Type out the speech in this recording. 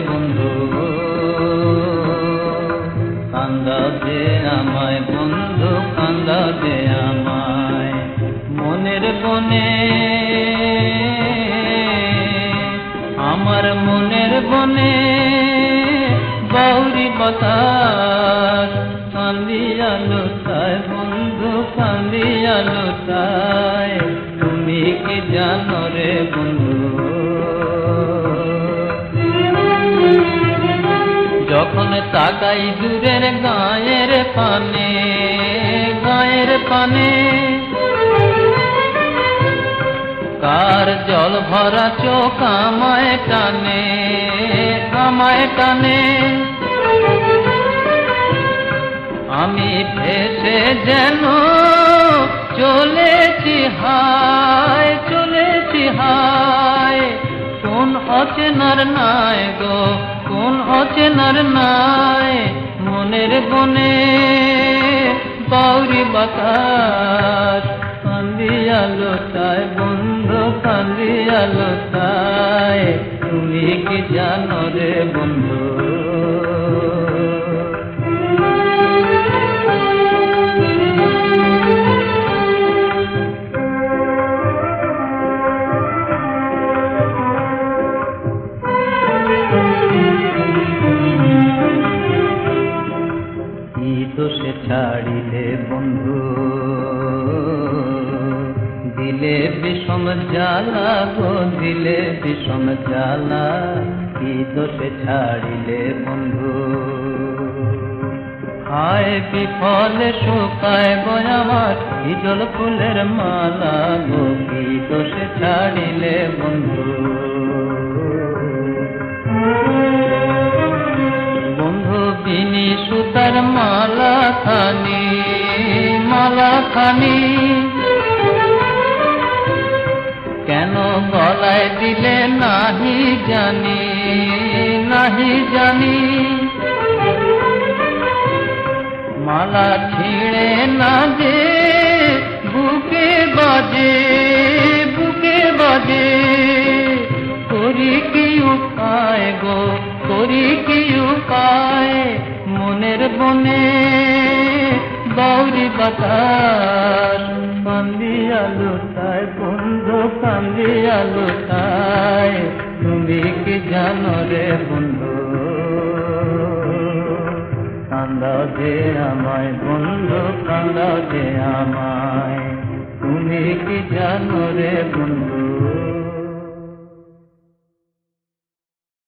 বন্ধু, কান্দা দে আমায় বন্ধু, কান্দা দে আমায়। মনের বনে, আমার মনের বনে বাউরি বাতাস কান্দিয়া লুটায় বন্ধু, কান্দিয়া লুটায়। তুমি কি জানো রে বন্ধু, যখন তাকাই দূরের গায়ের পানে, গায়ের পানে কার জল ভরা চোখ আমায় টানে, আমায় টানে। আমি ভেসে যেন চলেছি হায়, চলেছি হায়। কোন অচেনার নাই গো, কোন অচেনার নাই। মনের বনে বাউরি বাতাস কান্দিয়া লুটায় বন্ধু, কান্দিয়া লুটায়। তুমি কি জানো রে বন্ধু, কি দোষে ছাড়িলে বন্ধু, দিলে বিষম জ্বালা গো, দিলে বিষম জ্বালা। কি দোষে ছাড়িলে বন্ধু, হায় বিফলে শুকায় গো আমার হিজল ফুলের মালা গো। কি দোষে ছাড়িলে বন্ধু, বন্ধু বিনি সুতার মালা খানি, মালা খানি কেন গলায় দিলে নাহি জানি, নাহি জানি। মালা ছিঁড়ে না যে বুকে বাজে, বুকে বাজে। করি কি উপায় গো, করি কি উপায়। মনের বনে বাউরি বাতাস কান্দিয়া লুটায় বন্ধু, কান্দিয়া লুটায়। তুমি কি জানো রে বন্ধু, কান্দা দে আমায় বন্ধু, কান্দা দে আমায়। তুমি কি জানো রে বন্ধু।